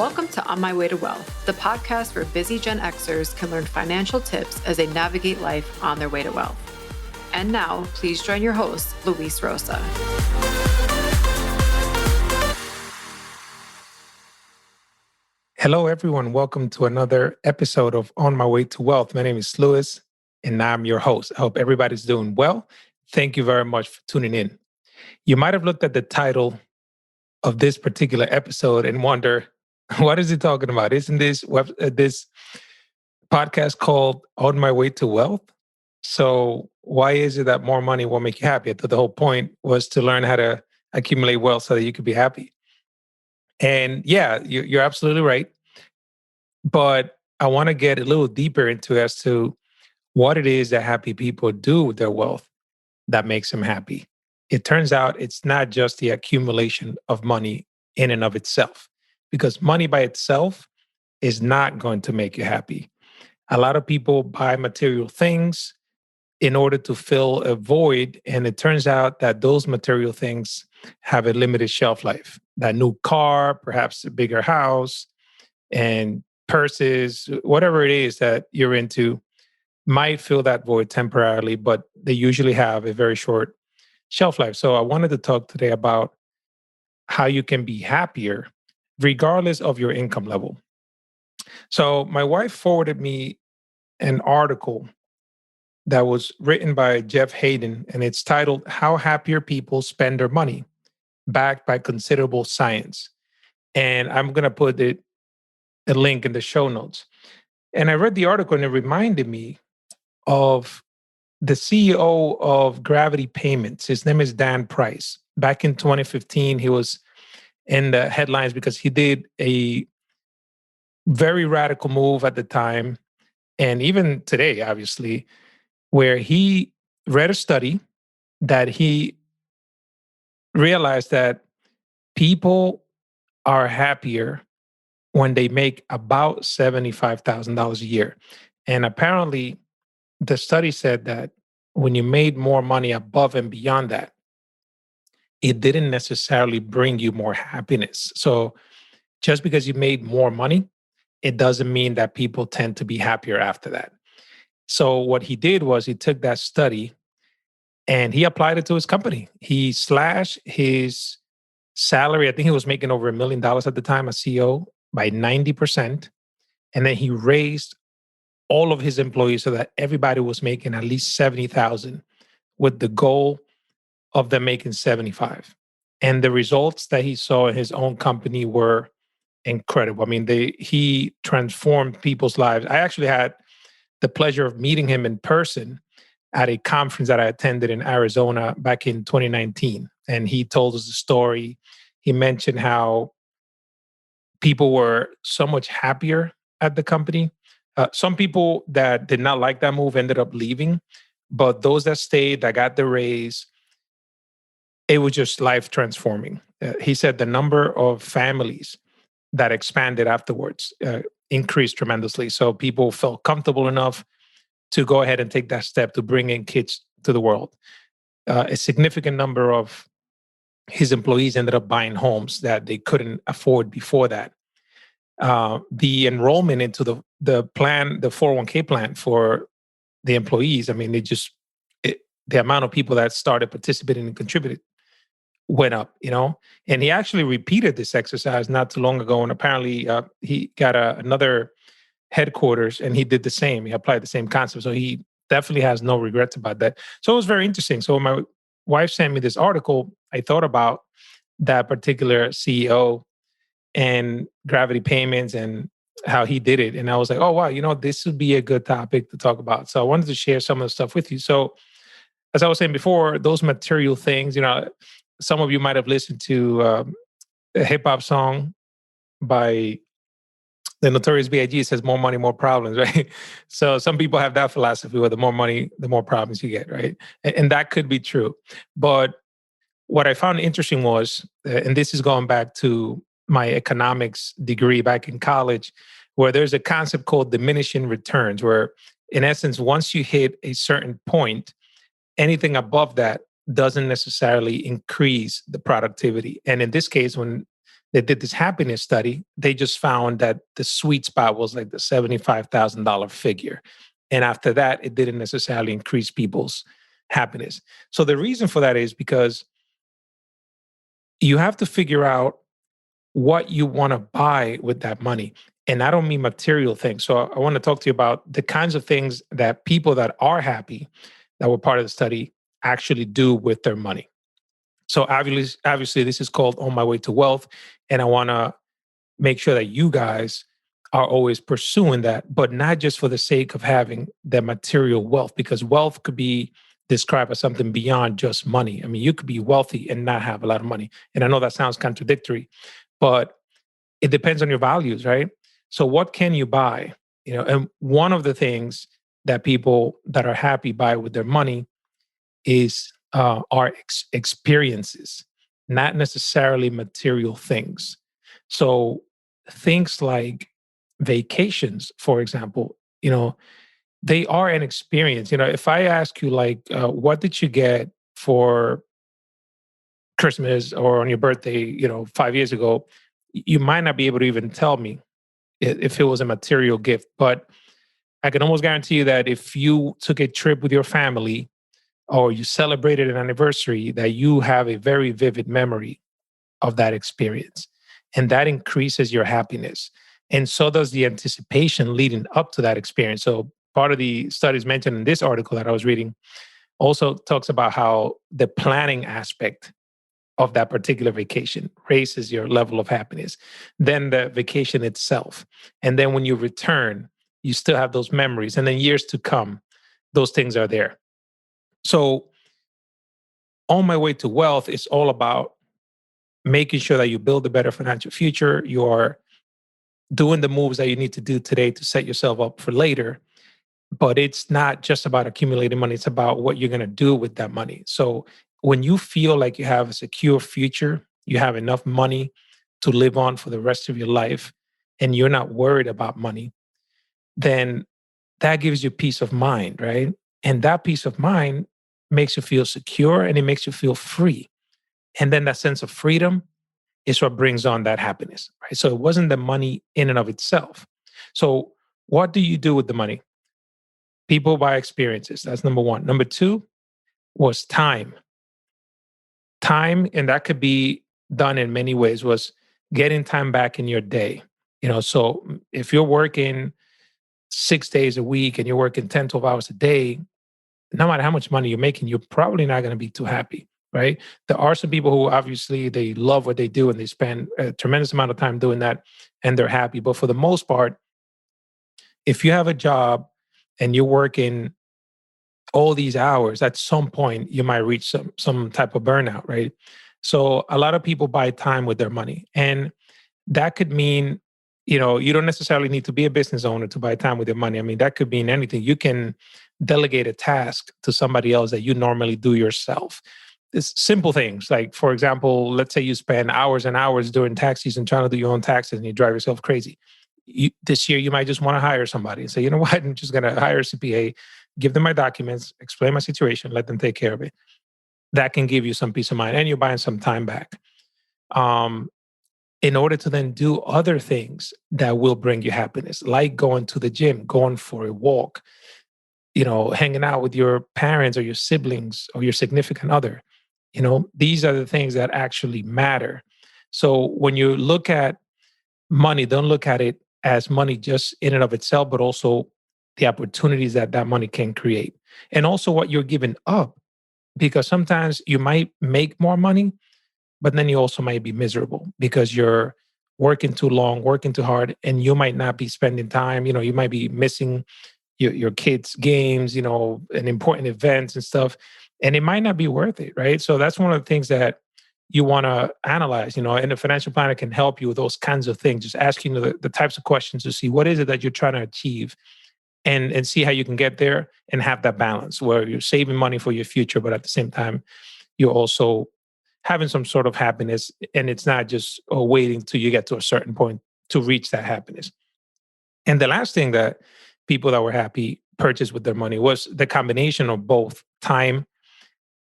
Welcome to On My Way to Wealth, the podcast where busy Gen Xers can learn financial tips as they navigate life on their way to wealth. And now, please join your host, Luis Rosa. Hello, everyone. Welcome to another episode of On My Way to Wealth. My name is Luis, and I'm your host. I hope everybody's doing well. Thank you very much for tuning in. You might have looked at the title of this particular episode and wonder, what is he talking about? Isn't this this podcast called On My Way to Wealth? So why is it that more money won't make you happy? I thought the whole point was to learn how to accumulate wealth so that you could be happy. And yeah, you're absolutely right. But I want to get a little deeper into as to what it is that happy people do with their wealth that makes them happy. It turns out it's not just the accumulation of money in and of itself, because money by itself is not going to make you happy. A lot of people buy material things in order to fill a void, and it turns out that those material things have a limited shelf life. That new car, perhaps a bigger house, and purses, whatever it is that you're into, might fill that void temporarily, but they usually have a very short shelf life. So I wanted to talk today about how you can be happier regardless of your income level. So my wife forwarded me an article that was written by Jeff Hayden, and it's titled How Happier People Spend Their Money, backed by considerable science. And I'm going to put a link in the show notes. And I read the article and it reminded me of the CEO of Gravity Payments. His name is Dan Price. Back in 2015, he was in the headlines because he did a very radical move at the time, and even today, obviously, where he read a study that he realized that people are happier when they make about $75,000 a year. And apparently, the study said that when you made more money above and beyond that, it didn't necessarily bring you more happiness. So just because you made more money, it doesn't mean that people tend to be happier after that. So what he did was he took that study and he applied it to his company. He slashed his salary. I think he was making over $1 million at the time as CEO by 90%. And then he raised all of his employees so that everybody was making at least 70,000 with the goal of them making 75. And the results that he saw in his own company were incredible. I mean, he transformed people's lives. I actually had the pleasure of meeting him in person at a conference that I attended in Arizona back in 2019. And he told us the story. He mentioned how people were so much happier at the company. Some people that did not like that move ended up leaving, but those that stayed, that got the raise, it was just life transforming. He said the number of families that expanded afterwards increased tremendously. So people felt comfortable enough to go ahead and take that step to bring in kids to the world. A significant number of his employees ended up buying homes that they couldn't afford before that. The enrollment into the plan, the 401k plan for the employees, I mean, the amount of people that started participating and contributed went up, and he actually repeated this exercise not too long ago. And apparently he got another headquarters and he did the same. He applied the same concept. So he definitely has no regrets about that. So it was very interesting. So my wife sent me this article. I thought about that particular CEO and Gravity Payments and how he did it. And I was like, oh, wow, this would be a good topic to talk about. So I wanted to share some of the stuff with you. So as I was saying before, those material things, some of you might have listened to a hip hop song by the Notorious B.I.G. It says more money, more problems, right? So some people have that philosophy where the more money, the more problems you get, right? And that could be true. But what I found interesting was, and this is going back to my economics degree back in college, where there's a concept called diminishing returns, where in essence, once you hit a certain point, anything above that doesn't necessarily increase the productivity. And in this case, when they did this happiness study, they just found that the sweet spot was like the $75,000 figure. And after that, it didn't necessarily increase people's happiness. So the reason for that is because you have to figure out what you want to buy with that money. And I don't mean material things. So I want to talk to you about the kinds of things that people that are happy, that were part of the study, actually do with their money. So obviously, this is called On My Way to Wealth. And I want to make sure that you guys are always pursuing that, but not just for the sake of having the material wealth, because wealth could be described as something beyond just money. I mean, you could be wealthy and not have a lot of money. And I know that sounds contradictory, but it depends on your values, right? So what can you buy? And one of the things that people that are happy buy with their money is our experiences, not necessarily material things. So things like vacations, for example, they are an experience. If I ask you, like, what did you get for Christmas or on your birthday, 5 years ago, you might not be able to even tell me if it was a material gift. But I can almost guarantee you that if you took a trip with your family or you celebrated an anniversary, that you have a very vivid memory of that experience. And that increases your happiness. And so does the anticipation leading up to that experience. So part of the studies mentioned in this article that I was reading also talks about how the planning aspect of that particular vacation raises your level of happiness, then the vacation itself. And then when you return, you still have those memories. And then years to come, those things are there. So On My Way to Wealth is all about making sure that you build a better financial future. You're doing the moves that you need to do today to set yourself up for later. But it's not just about accumulating money, it's about what you're going to do with that money. So when you feel like you have a secure future, you have enough money to live on for the rest of your life, and you're not worried about money, then that gives you peace of mind, right? And that peace of mind makes you feel secure and it makes you feel free. And then that sense of freedom is what brings on that happiness, right? So it wasn't the money in and of itself. So what do you do with the money? People buy experiences. That's number one. Number two was time. Time, and that could be done in many ways, was getting time back in your day. So if you're working 6 days a week and you're working 10, 12 hours a day, no matter how much money you're making, you're probably not going to be too happy, right? There are some people who obviously they love what they do and they spend a tremendous amount of time doing that and they're happy. But for the most part, if you have a job and you're working all these hours, at some point you might reach some type of burnout, right? So a lot of people buy time with their money. And that could mean, you don't necessarily need to be a business owner to buy time with your money. I mean, that could mean anything. You can delegate a task to somebody else that you normally do yourself. It's simple things. Like, for example, let's say you spend hours and hours during tax season trying to do your own taxes and you drive yourself crazy. This year, you might just want to hire somebody and say, you know what, I'm just going to hire a CPA, give them my documents, explain my situation, let them take care of it. That can give you some peace of mind and you're buying some time back. In order to then do other things that will bring you happiness, like going to the gym, going for a walk, hanging out with your parents or your siblings or your significant other. These are the things that actually matter. So when you look at money, don't look at it as money just in and of itself, but also the opportunities that that money can create. And also what you're giving up, because sometimes you might make more money, but then you also might be miserable because you're working too long, working too hard, and you might not be spending time. You might be missing your kids' games, and important events and stuff, and it might not be worth it, right? So that's one of the things that you want to analyze, and the financial planner can help you with those kinds of things, just asking the types of questions to see what is it that you're trying to achieve and see how you can get there and have that balance where you're saving money for your future, but at the same time, you're also having some sort of happiness, and it's not just waiting till you get to a certain point to reach that happiness. And the last thing that people that were happy purchased with their money was the combination of both time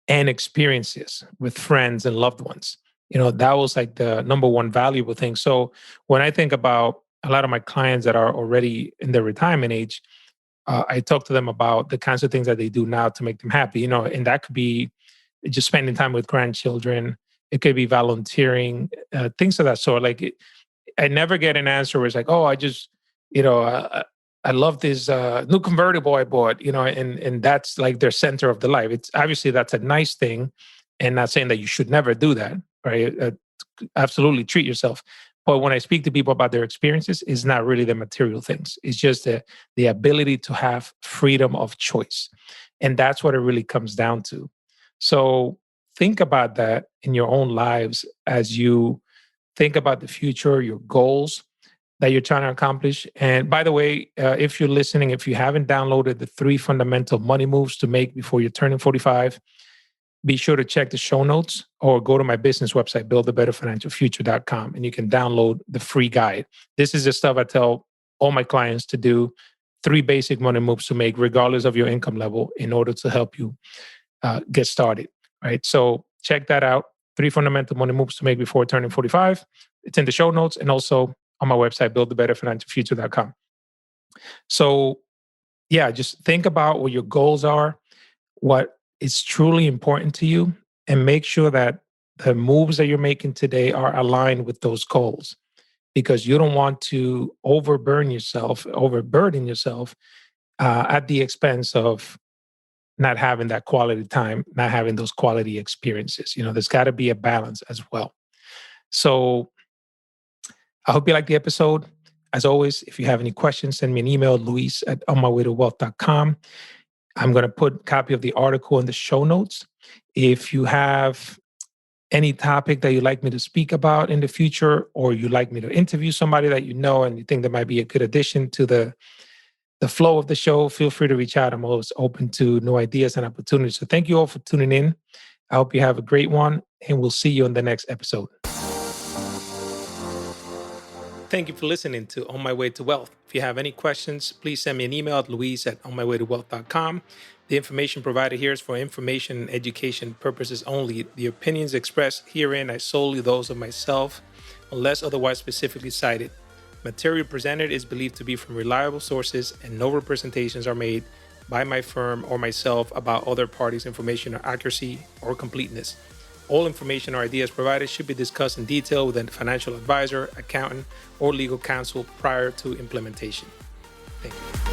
and experiences with friends and loved ones. That was like the number one valuable thing. So when I think about a lot of my clients that are already in their retirement age, I talk to them about the kinds of things that they do now to make them happy, and that could be just spending time with grandchildren. It could be volunteering, things of that sort. I never get an answer where it's like, oh, I just, I love this new convertible I bought, and that's like their center of the life. It's obviously that's a nice thing, and not saying that you should never do that, right? Absolutely treat yourself. But when I speak to people about their experiences, it's not really the material things. It's just the ability to have freedom of choice. And that's what it really comes down to. So think about that in your own lives as you think about the future, your goals that you're trying to accomplish. And by the way, if you're listening, if you haven't downloaded the 3 fundamental money moves to make before you're turning 45, be sure to check the show notes or go to my business website, buildabetterfinancialfuture.com, and you can download the free guide. This is the stuff I tell all my clients to do, 3 basic money moves to make regardless of your income level in order to help you get started, right? So check that out. 3 fundamental money moves to make before turning 45. It's in the show notes and also on my website, buildabetterfinancialfuture.com. So yeah, just think about what your goals are, what is truly important to you, and make sure that the moves that you're making today are aligned with those goals, because you don't want to overburden yourself at the expense of not having that quality time, not having those quality experiences. There's got to be a balance as well. So I hope you like the episode. As always, if you have any questions, send me an email, luis@onmywaytowealth.com. I'm going to put a copy of the article in the show notes. If you have any topic that you'd like me to speak about in the future, or you'd like me to interview somebody that you know and you think that might be a good addition to the flow of the show, feel free to reach out. I'm always open to new ideas and opportunities. So thank you all for tuning in. I hope you have a great one, and we'll see you in the next episode. Thank you for listening to On My Way to Wealth. If you have any questions, please send me an email at luis@onmywaytowealth.com. The information provided here is for information and education purposes only. The opinions expressed herein are solely those of myself, unless otherwise specifically cited. Material presented is believed to be from reliable sources, and no representations are made by my firm or myself about other parties' information or accuracy or completeness. All information or ideas provided should be discussed in detail with a financial advisor, accountant, or legal counsel prior to implementation. Thank you.